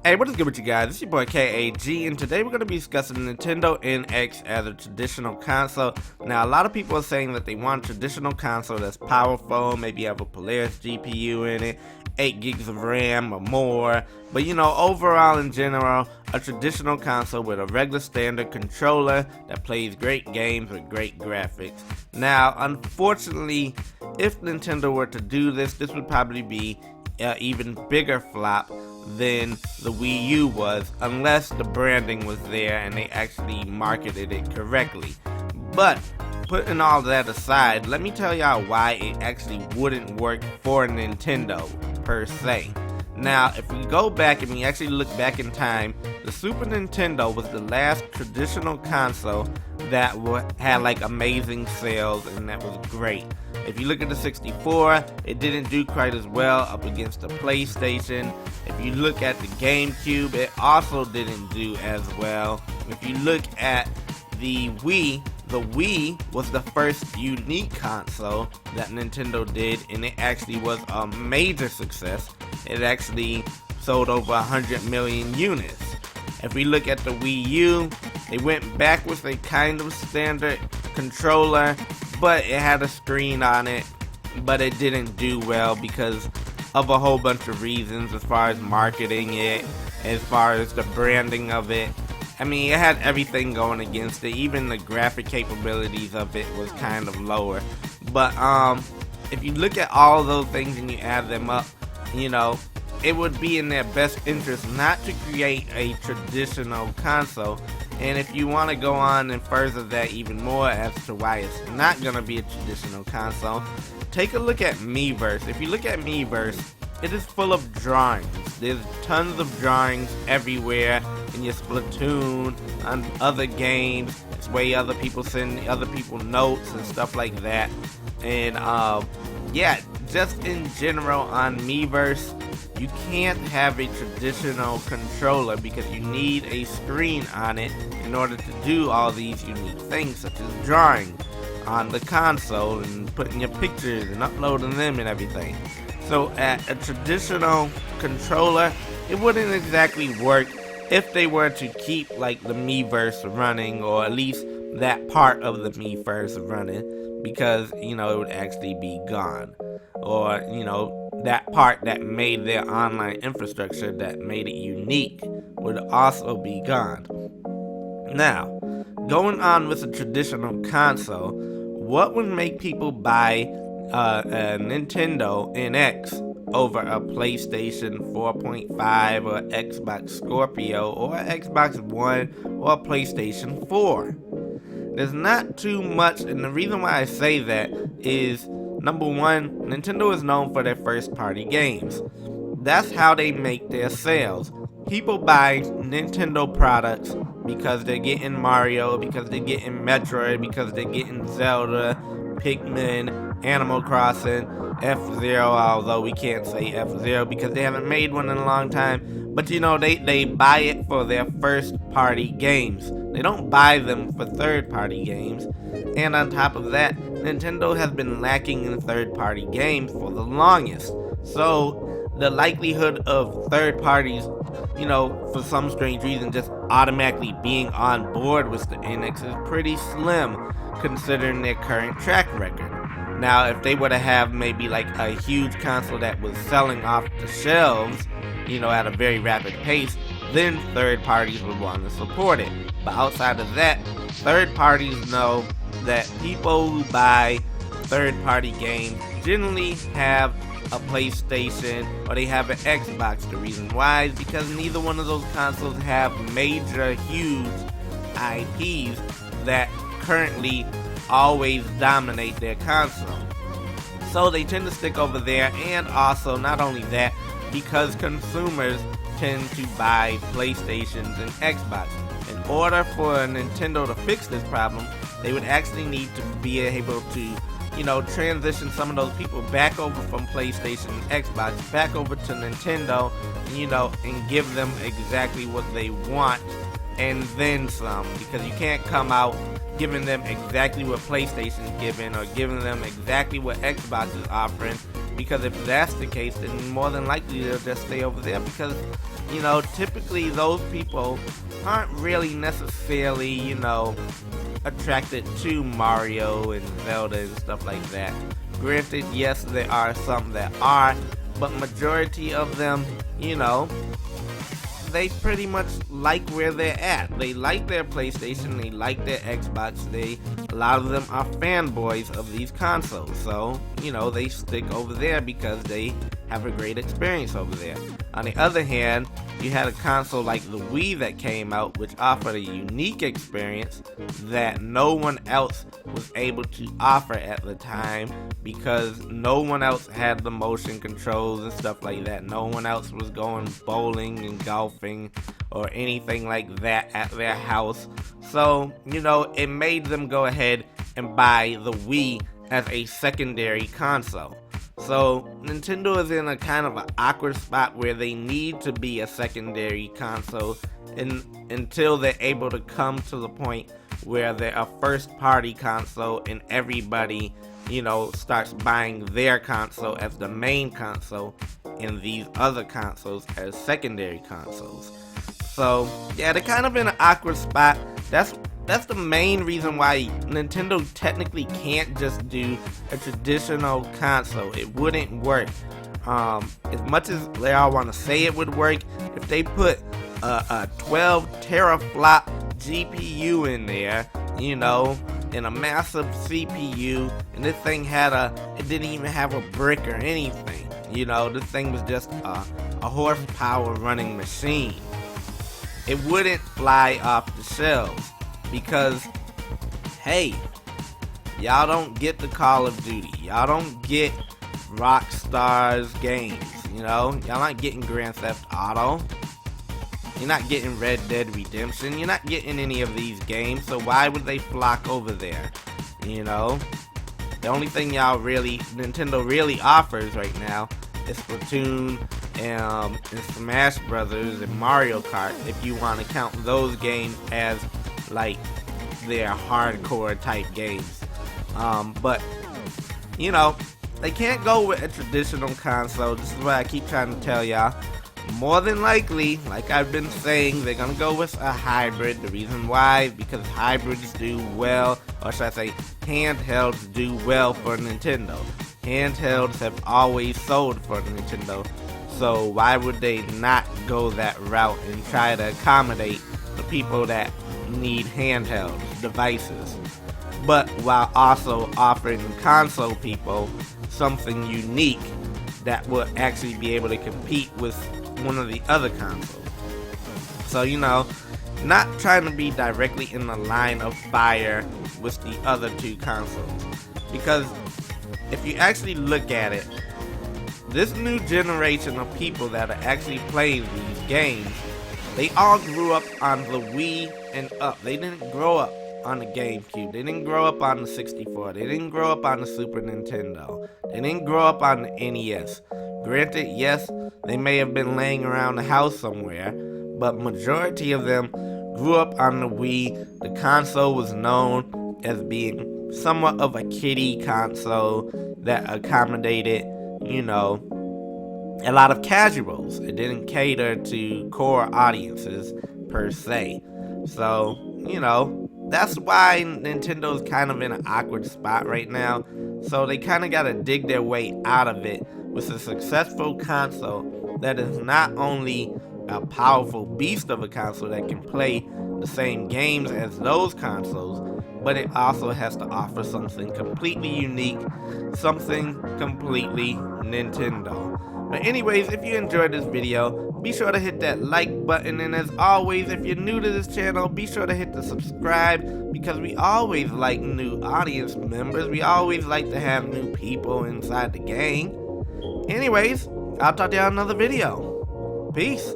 Hey, what is good with you guys? It's your boy KAG, and today we're going to be discussing Nintendo NX as a traditional console. Now, a lot of people are saying that they want a traditional console that's powerful, maybe have a Polaris GPU in it, 8 gigs of RAM or more. But overall in general, a traditional console with a regular standard controller that plays great games with great graphics. Now, unfortunately, if Nintendo were to do this, this would probably be an even bigger flop than the Wii U was, unless the branding was there and they actually marketed it correctly. But putting all that aside, let me tell y'all why it actually wouldn't work for Nintendo per se. Now, if we go back and we actually look back in time, the Super Nintendo was the last traditional console that had like amazing sales, and that was great. If you look at the 64, it didn't do quite as well up against the PlayStation. If you look at the GameCube, it also didn't do as well. If you look at the Wii was the first unique console that Nintendo did, and it actually was a major success. It actually sold over 100 million units. If we look at the Wii U, they went back with a kind of standard controller, but it had a screen on it, but it didn't do well because of a whole bunch of reasons as far as marketing it, as far as the branding of it. I mean, it had everything going against it. Even the graphic capabilities of it was kind of lower. But if you look at all those things and you add them up, it would be in their best interest not to create a traditional console. And if you want to go on and further that even more as to why it's not going to be a traditional console, take a look at Miiverse. If you look at Miiverse, it is full of drawings. There's tons of drawings everywhere in your Splatoon, on other games. It's where other people send other people notes and stuff like that. And yeah, just in general on Miiverse, you can't have a traditional controller because you need a screen on it in order to do all these unique things, such as drawing on the console and putting your pictures and uploading them and everything. So at a traditional controller, it wouldn't exactly work if they were to keep like the Miiverse running, or at least that part of the Miiverse running, because it would actually be gone. Or that part that made their online infrastructure, that made it unique, would also be gone. Now, going on with a traditional console, what would make people buy a Nintendo NX over a PlayStation 4.5 or Xbox Scorpio or Xbox One or a PlayStation 4? There's not too much, and the reason why I say that is, number one, Nintendo is known for their first-party games. That's how they make their sales. People buy Nintendo products because they're getting Mario, because they're getting Metroid, because they're getting Zelda, Pikmin, Animal Crossing, F-Zero, although we can't say F-Zero because they haven't made one in a long time. But they buy it for their first-party games. They don't buy them for third-party games. And on top of that, Nintendo has been lacking in third-party games for the longest. So the likelihood of third parties, for some strange reason, just automatically being on board with the NX is pretty slim, considering their current track record. Now, if they were to have maybe like a huge console that was selling off the shelves, at a very rapid pace, then third parties would want to support it. But outside of that, third parties know that people who buy third-party games generally have a PlayStation or they have an Xbox. The reason why is because neither one of those consoles have major, huge IPs that currently always dominate their console. So they tend to stick over there, and also, not only that, because consumers tend to buy PlayStations and Xbox. In order for Nintendo to fix this problem, they would actually need to be able to, transition some of those people back over from PlayStation and Xbox back over to Nintendo, and give them exactly what they want and then some. Because you can't come out giving them exactly what PlayStation's giving or giving them exactly what Xbox is offering, because if that's the case, then more than likely they'll just stay over there, because typically those people aren't really necessarily, attracted to Mario and Zelda and stuff like that. Granted, yes, there are some that are, but majority of them, they pretty much like where they're at. They like their PlayStation, they like their Xbox, a lot of them are fanboys of these consoles, so, they stick over there because they have a great experience over there. On the other hand, you had a console like the Wii that came out, which offered a unique experience that no one else was able to offer at the time, because no one else had the motion controls and stuff like that. No one else was going bowling and golfing or anything like that at their house. So, it made them go ahead and buy the Wii as a secondary console. So Nintendo is in a kind of an awkward spot where they need to be a secondary console until they're able to come to the point where they're a first party console and everybody, starts buying their console as the main console and these other consoles as secondary consoles. So yeah, they're kind of in an awkward spot. That's the main reason why Nintendo technically can't just do a traditional console. It wouldn't work. As much as they all want to say it would work, if they put a 12 teraflop GPU in there, and a massive CPU, and this thing it didn't even have a brick or anything. This thing was just a horsepower running machine. It wouldn't fly off the shelves. Because, hey, y'all don't get the Call of Duty. Y'all don't get Rockstar's games, Y'all not getting Grand Theft Auto. You're not getting Red Dead Redemption. You're not getting any of these games, so why would they flock over there, The only thing Nintendo really offers right now is Splatoon and Smash Brothers and Mario Kart, if you want to count those games as like their hardcore type games. But they can't go with a traditional console. This is what I keep trying to tell y'all. More than likely, like I've been saying, they're gonna go with a hybrid. The reason why is because hybrids do well, or should I say handhelds do well for Nintendo. Handhelds have always sold for Nintendo, so why would they not go that route and try to accommodate the people that need handheld devices, but while also offering console people something unique that will actually be able to compete with one of the other consoles. So, not trying to be directly in the line of fire with the other two consoles, because if you actually look at it, this new generation of people that are actually playing these games, they all grew up on the Wii and up. They didn't grow up on the GameCube. They didn't grow up on the 64. They didn't grow up on the Super Nintendo. They didn't grow up on the NES. Granted, yes, they may have been laying around the house somewhere, but majority of them grew up on the Wii. The console was known as being somewhat of a kiddie console that accommodated, a lot of casuals. It didn't cater to core audiences per se. So, that's why Nintendo's kind of in an awkward spot right now. So they kind of got to dig their way out of it with a successful console that is not only a powerful beast of a console that can play the same games as those consoles, but it also has to offer something completely unique, something completely Nintendo. But anyways, if you enjoyed this video, be sure to hit that like button, and as always, if you're new to this channel, be sure to hit the subscribe, because we always like new audience members. We always like to have new people inside the gang. Anyways, I'll talk to y'all in another video. Peace.